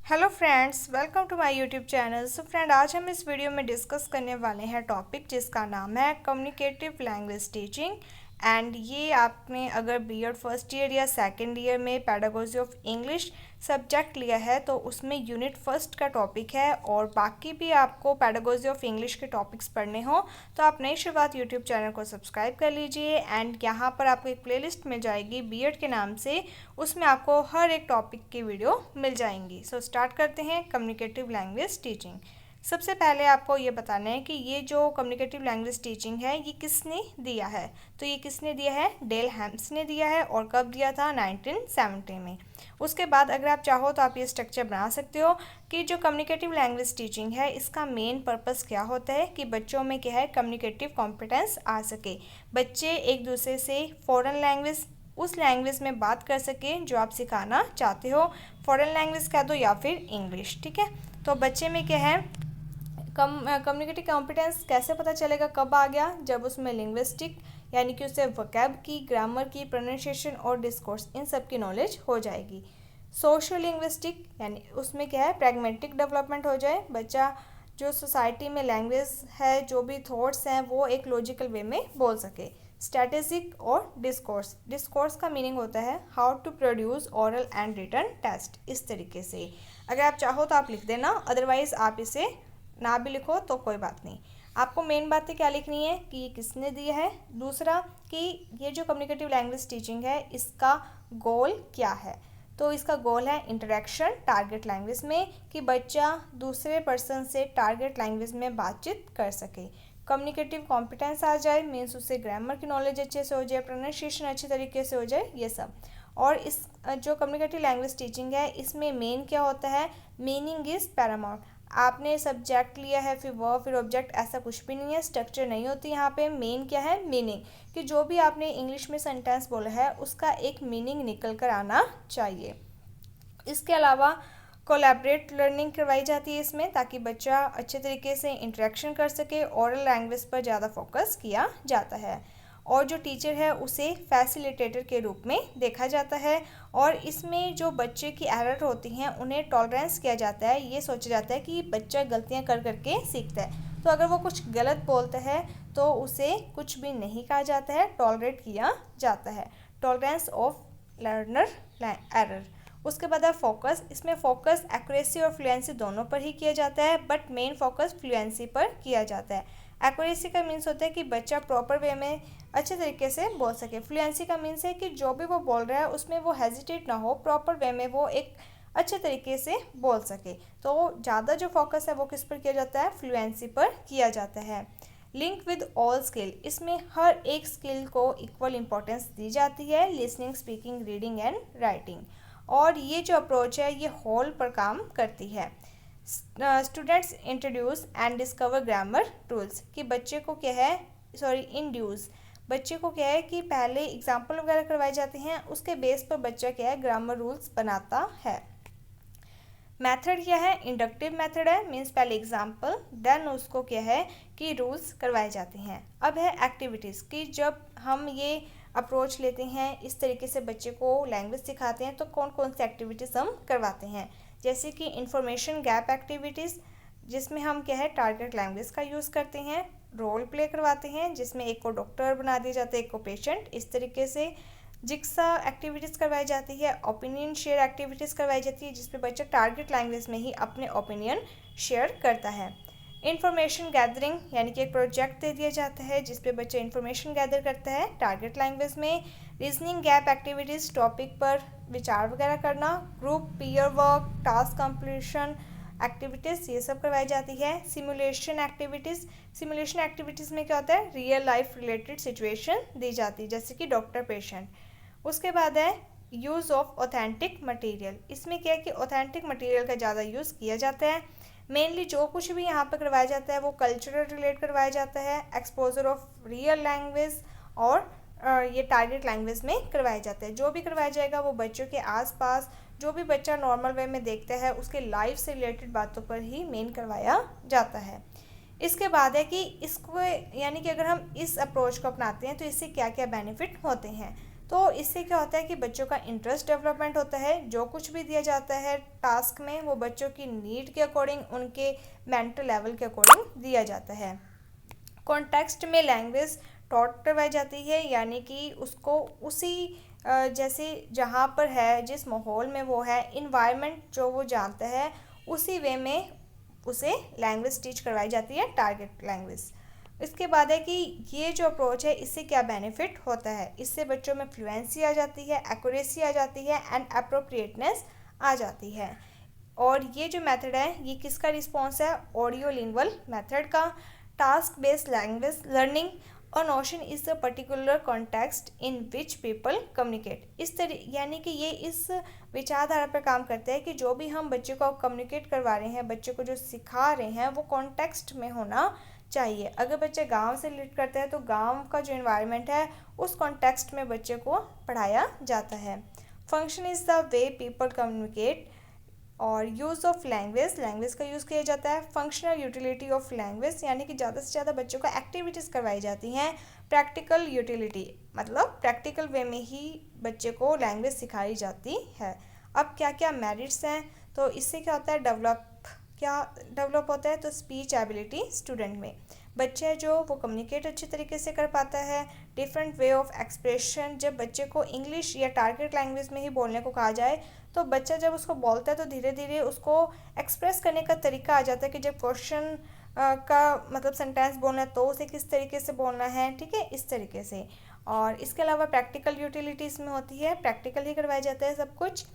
Hello friends, welcome to my YouTube channel. Friend, आज हम इस वीडियो में डिस्कस करने वाले हैं टॉपिक जिसका नाम है कम्युनिकेटिव लैंग्वेज टीचिंग। एंड ये आपने अगर बीएड फर्स्ट ईयर या सेकंड ईयर में पेडागोजी ऑफ इंग्लिश सब्जेक्ट लिया है तो उसमें यूनिट फर्स्ट का टॉपिक है। और बाकी भी आपको पेडागोजी ऑफ इंग्लिश के टॉपिक्स पढ़ने हो तो आप नई शुरुआत यूट्यूब चैनल को सब्सक्राइब कर लीजिए। एंड यहाँ पर आपको एक प्लेलिस्ट मिल जाएगी बीएड के नाम से, उसमें आपको हर एक टॉपिक की वीडियो मिल जाएंगी। सो स्टार्ट करते हैं कम्युनिकेटिव लैंग्वेज टीचिंग। सबसे पहले आपको ये बताना है कि ये जो कम्युनिकेटिव लैंग्वेज टीचिंग है ये किसने दिया है। तो ये किसने दिया है? डेल हैम्स ने दिया है। और कब दिया था? 1970 में। उसके बाद अगर आप चाहो तो आप ये स्ट्रक्चर बना सकते हो कि जो कम्युनिकेटिव लैंग्वेज टीचिंग है इसका मेन पर्पस क्या होता है कि बच्चों में क्या है, कम्युनिकेटिव कॉम्पिटेंस आ सके। बच्चे एक दूसरे से फ़ॉरेन लैंग्वेज, उस लैंग्वेज में बात कर सकें जो आप सिखाना चाहते हो। फॉरेन लैंग्वेज कह दो या फिर इंग्लिश, ठीक है। तो बच्चे में क्या है, कम्युनिकेटिव कॉम्पिटेंस कैसे पता चलेगा कब आ गया? जब उसमें लिंग्विस्टिक यानी कि उसे वोकैब की, ग्रामर की, प्रोनाउंसिएशन और डिस्कोर्स इन सब की नॉलेज हो जाएगी। सोशल लिंग्विस्टिक यानी उसमें क्या है, प्रैग्मेटिक डेवलपमेंट हो जाए। बच्चा जो सोसाइटी में लैंग्वेज है, जो भी थॉट्स हैं वो एक लॉजिकल वे में बोल सके। स्टैटिस्टिक और डिस्कोर्स, डिस्कोर्स का मीनिंग होता है how to produce oral and written test. इस तरीके से अगर आप चाहो तो आप लिख देना, अदरवाइज आप इसे ना भी लिखो तो कोई बात नहीं। आपको मेन बातें क्या लिखनी है कि ये किसने दिया है। दूसरा कि ये जो कम्युनिकेटिव लैंग्वेज टीचिंग है इसका गोल क्या है। तो इसका गोल है इंटरेक्शन टारगेट लैंग्वेज में, कि बच्चा दूसरे पर्सन से टारगेट लैंग्वेज में बातचीत कर सके। कम्युनिकेटिव कॉम्पिटेंस आ जाए, मीन्स उससे ग्रामर की नॉलेज अच्छे से हो जाए, प्रोनाउंसिएशन अच्छी तरीके से हो जाए, ये सब। और इस जो कम्युनिकेटिव लैंग्वेज टीचिंग है इसमें मेन क्या होता है, मीनिंग इज़ पैरामाउंट। आपने सब्जेक्ट लिया है फिर वर्ब फिर ऑब्जेक्ट, ऐसा कुछ भी नहीं है, स्ट्रक्चर नहीं होती यहाँ पे। मेन क्या है, मीनिंग, कि जो भी आपने इंग्लिश में सेंटेंस बोला है उसका एक मीनिंग निकल कर आना चाहिए। इसके अलावा कोलैबोरेट लर्निंग करवाई जाती है इसमें, ताकि बच्चा अच्छे तरीके से इंटरेक्शन कर सके। ओरल लैंग्वेज पर ज़्यादा फोकस किया जाता है और जो टीचर है उसे फैसिलिटेटर के रूप में देखा जाता है। और इसमें जो बच्चे की एरर होती हैं उन्हें टॉलरेंस किया जाता है। ये सोचा जाता है कि बच्चा गलतियां कर करके सीखता है, तो अगर वो कुछ गलत बोलता है तो उसे कुछ भी नहीं कहा जाता है, टॉलरेट किया जाता है। Tolerance of learner error. उसके बाद है फोकस। इसमें फोकस एक्यूरेसी और फ्लुएंसी दोनों पर ही किया जाता है, बट मेन फोकस फ्लुएंसी पर किया जाता है। एक्यूरेसी का मीन्स होता है कि बच्चा प्रॉपर वे में अच्छे तरीके से बोल सके। फ्लुएंसी का मीन्स है कि जो भी वो बोल रहा है उसमें वो हेजिटेट ना हो, प्रॉपर वे में वो एक अच्छे तरीके से बोल सके। तो ज़्यादा जो फोकस है वो किस पर किया जाता है, फ्लुएंसी पर किया जाता है। लिंक विद ऑल स्किल, इसमें हर एक स्किल को इक्वल इम्पोर्टेंस दी जाती है, listening, speaking, reading and writing. और ये जो अप्रोच है ये होल पर काम करती है। Students introduce and discover grammar rules, कि बच्चे को क्या है, इंड्यूस, बच्चे को क्या है कि पहले एग्जाम्पल वगैरह करवाए जाते हैं, उसके बेस पर बच्चा क्या है, ग्रामर रूल्स बनाता है। मेथड क्या है, इंडक्टिव मेथड है, मीन्स पहले एग्जाम्पल देन उसको क्या है कि रूल्स करवाए जाते हैं। अब है एक्टिविटीज़, कि जब हम ये अप्रोच लेते हैं, इस तरीके से बच्चे को लैंग्वेज सिखाते हैं तो कौन कौन सी एक्टिविटीज़ हम करवाते हैं। जैसे कि इंफॉर्मेशन गैप एक्टिविटीज़, जिसमें हम क्या है टारगेट लैंग्वेज का यूज़ करते हैं। रोल प्ले करवाते हैं जिसमें एक को डॉक्टर बना दिया जाता है, एक को पेशेंट, इस तरीके से। जिक्सा एक्टिविटीज़ करवाई जाती है। ओपिनियन शेयर एक्टिविटीज़ करवाई जाती है जिसमें बच्चा टारगेट लैंग्वेज में ही अपने ओपिनियन शेयर करता है। इन्फॉर्मेशन गैदरिंग, यानी कि एक प्रोजेक्ट दे दिया जाता है जिस पे बच्चा इन्फॉर्मेशन गैदर करता है टारगेट लैंग्वेज में। रीजनिंग गैप एक्टिविटीज़, टॉपिक पर विचार वगैरह करना। Group peer work, task completion activities, ये सब करवाई जाती है। सिमुलेशन एक्टिविटीज़, सिमुलेशन एक्टिविटीज़ में क्या होता है, रियल लाइफ रिलेटेड सिचुएशन दी जाती है, जैसे कि डॉक्टर पेशेंट। उसके बाद है यूज़ ऑफ ऑथेंटिक मटेरियल, इसमें क्या है कि ऑथेंटिक मटेरियल का ज़्यादा यूज़ किया जाता है। मेनली जो कुछ भी यहाँ पर करवाया जाता है वो कल्चरल रिलेट करवाया जाता है। एक्सपोजर ऑफ रियल लैंग्वेज और ये टारगेट लैंग्वेज में करवाया जाता है। जो भी करवाया जाएगा वो बच्चों के आसपास जो भी बच्चा नॉर्मल वे में देखता है उसके लाइफ से रिलेटेड बातों पर ही मेन करवाया जाता है। इसके बाद है कि इसको यानी कि अगर हम इस अप्रोच को अपनाते हैं तो इससे क्या क्या बेनिफिट होते हैं। तो इससे क्या होता है कि बच्चों का इंटरेस्ट डेवलपमेंट होता है, जो कुछ भी दिया जाता है टास्क में वो बच्चों की नीड के अकॉर्डिंग, उनके मेंटल लेवल के अकॉर्डिंग दिया जाता है। कॉन्टेक्स्ट में लैंग्वेज टॉट करवाई जाती है, यानी कि उसको उसी जैसे जहाँ पर है, जिस माहौल में वो है, इन्वायरमेंट जो वो जानता है, उसी वे में उसे लैंग्वेज टीच करवाई जाती है, टारगेट लैंग्वेज। इसके बाद है कि ये जो अप्रोच है इससे क्या बेनिफिट होता है। इससे बच्चों में फ्लुएंसी आ जाती है, एक्यूरेसी आ जाती है एंड अप्रोप्रिएटनेस आ जाती है। और ये जो मेथड है ये किसका रिस्पॉन्स है, ऑडियो लिंगुअल मेथड का। टास्क बेस्ड लैंग्वेज लर्निंग और notion is the particular context in which people communicate. इस तरह यानी कि ये इस विचारधारा पर काम करते हैं कि जो भी हम बच्चे को कम्युनिकेट करवा रहे हैं, बच्चे को जो सिखा रहे हैं, वो कॉन्टेक्स्ट में होना चाहिए। अगर बच्चे गांव से रिलेट करते हैं तो गांव का जो इन्वायरमेंट है उस कॉन्टेक्स्ट में बच्चे को पढ़ाया जाता है। Function is the way people communicate और यूज़ ऑफ लैंग्वेज, लैंग्वेज का यूज़ किया जाता है। फंक्शनल यूटिलिटी ऑफ लैंग्वेज, यानी कि ज़्यादा से ज़्यादा बच्चों को एक्टिविटीज़ करवाई जाती हैं। प्रैक्टिकल यूटिलिटी मतलब प्रैक्टिकल वे में ही बच्चे को लैंग्वेज सिखाई जाती है। अब क्या क्या मेरिट्स हैं, तो इससे क्या होता है, क्या डेवलप होता है, तो स्पीच एबिलिटी स्टूडेंट में बच्चे है जो वो कम्युनिकेट अच्छे तरीके से कर पाता है। डिफरेंट वे ऑफ एक्सप्रेशन, जब बच्चे को इंग्लिश या टारगेट लैंग्वेज में ही बोलने को कहा जाए तो बच्चा जब उसको बोलता है तो धीरे धीरे उसको एक्सप्रेस करने का तरीका आ जाता है कि जब क्वेश्चन का मतलब सेंटेंस बोलना है तो उसे किस तरीके से बोलना है, ठीक है, इस तरीके से। और इसके अलावा प्रैक्टिकल यूटिलिटी इसमें होती है, प्रैक्टिकल ही करवाया जाता है सब कुछ।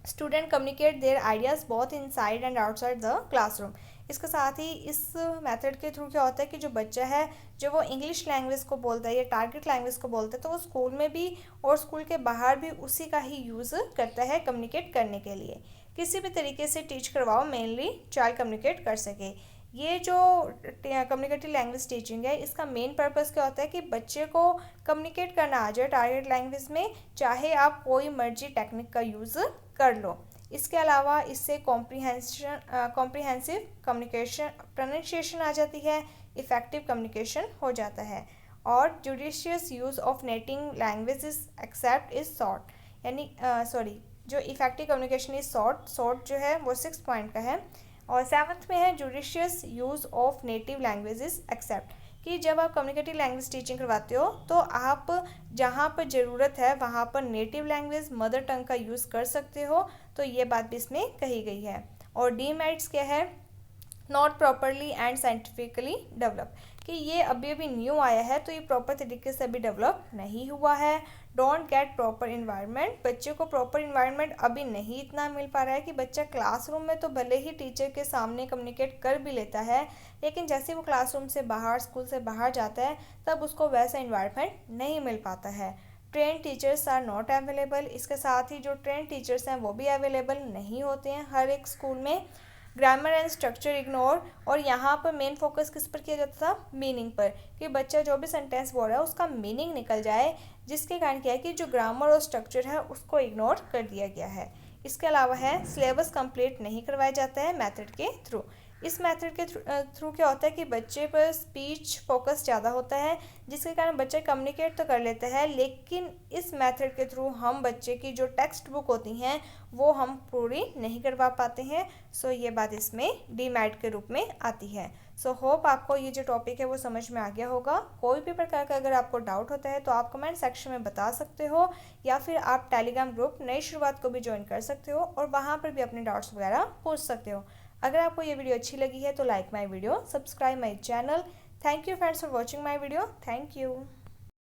Student communicate there ideas both inside and outside the classroom. इसके साथ ही इस मेथड के थ्रू क्या होता है कि जो बच्चा है जो वो इंग्लिश लैंग्वेज को बोलता है या टारगेट लैंग्वेज को बोलता है तो वो स्कूल में भी और स्कूल के बाहर भी उसी का ही यूज़ करता है कम्युनिकेट करने के लिए। किसी भी तरीके से टीच करवाओ, मेनली चाइल्ड कम्युनिकेट कर सके। ये जो कम्युनिकेटिव लैंग्वेज टीचिंग है इसका मेन पर्पस क्या होता है कि बच्चे को कम्युनिकेट करना आ जाए टारगेट लैंग्वेज में, चाहे आप कोई मर्जी टेक्निक का यूज़ कर लो। इसके अलावा इससे कॉम्प्रिहेंसिव कम्युनिकेशन प्रोनाउंसिएशन आ जाती है, इफ़ेक्टिव कम्युनिकेशन हो जाता है। और judicious use of native language is accept is short, यानी जो इफ़ेक्टिव कम्युनिकेशन इज शॉर्ट जो है वो 6 पॉइंट का है। और 7th में है judicious use of native languages accept, कि जब आप कम्युनिकेटिव लैंग्वेज टीचिंग करवाते हो तो आप जहाँ पर ज़रूरत है वहाँ पर नेटिव लैंग्वेज मदर टंग का यूज़ कर सकते हो, तो ये बात भी इसमें कही गई है। और डीमेरिट्स क्या है, not properly and scientifically develop, कि ये अभी अभी न्यू आया है तो ये प्रॉपर तरीके से अभी डेवलप नहीं हुआ है। डोंट गेट प्रॉपर इन्वायरमेंट, बच्चे को प्रॉपर इन्वायरमेंट अभी नहीं इतना मिल पा रहा है कि बच्चा क्लासरूम में तो भले ही टीचर के सामने कम्युनिकेट कर भी लेता है, लेकिन जैसे वो क्लासरूम से बाहर, स्कूल से बाहर जाता है तब उसको वैसा इन्वायरमेंट नहीं मिल पाता है। Train teachers are not available, इसके साथ ही जो ट्रेन टीचर्स हैं वो भी अवेलेबल नहीं होते हैं हर एक स्कूल में। ग्रामर एंड स्ट्रक्चर इग्नोर, और यहाँ पर मेन फोकस किस पर किया जाता था, मीनिंग पर, कि बच्चा जो भी सेंटेंस बोल रहा है उसका मीनिंग निकल जाए, जिसके कारण क्या है कि जो ग्रामर और स्ट्रक्चर है उसको इग्नोर कर दिया गया है। इसके अलावा है सिलेबस कंप्लीट नहीं करवाया जाता है मेथड के थ्रू। इस मेथड के थ्रू क्या होता है कि बच्चे पर स्पीच फोकस ज़्यादा होता है, जिसके कारण बच्चा कम्युनिकेट तो कर लेता है, लेकिन इस मेथड के थ्रू हम बच्चे की जो टेक्स्ट बुक होती हैं वो हम पूरी नहीं करवा पाते हैं। सो ये बात इसमें डीमेरिट के रूप में आती है। सो होप आपको ये जो टॉपिक है वो समझ में आ गया होगा। कोई भी प्रकार का अगर आपको डाउट होता है तो आप कमेंट सेक्शन में बता सकते हो, या फिर आप टेलीग्राम ग्रुप नई शुरुआत को भी ज्वाइन कर सकते हो और वहाँ पर भी अपने डाउट्स वगैरह पूछ सकते हो। अगर आपको ये वीडियो अच्छी लगी है तो like my video, subscribe my channel. Thank you friends for watching my video. Thank you.